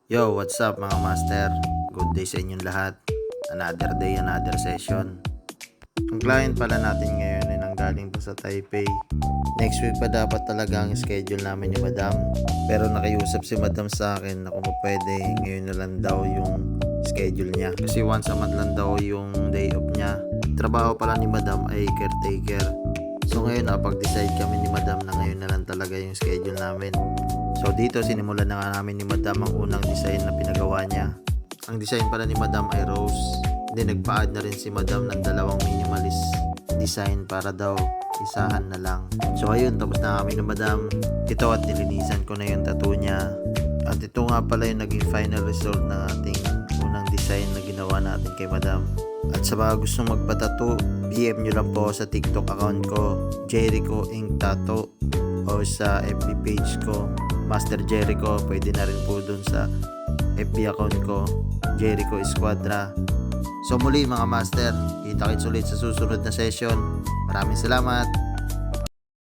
Yo, what's up mga master? Good day sa inyong lahat. Another day, another session. Ang client pala natin ngayon ay nanggaling po sa Taipei. Next week pa dapat talaga ang schedule namin ni Madam. Pero nakiusap si Madam sa akin na kung pwede ngayon na lang daw yung schedule niya. Kasi once a month lang daw yung day off niya. Trabaho pala ni Madam ay caretaker. So ngayon napag-decide kami ni Madam na ngayon na lang talaga yung schedule namin. So dito sinimulan na nga namin ni Madam ang unang design na pinagawa niya. Ang design pala ni Madam ay rose. Then nagpa-add na rin si Madam ng dalawang minimalist design para daw isahan na lang. So ayun, tapos na kami ni Madam. Ito at nilinisan ko na yung tattoo niya. At ito nga pala yung naging final result ng ating unang design na ginawa natin kay Madam. At sa mga gustong magpa-tattoo, PM nyo lang po sa TikTok account ko, Jericho Ink Tattoo, o sa FB page ko, Master Jericho. Pwede na rin po dun sa FB account ko, Jericho Esquadra. So muli mga master, kita-kits ulit sa susunod na session. Maraming salamat.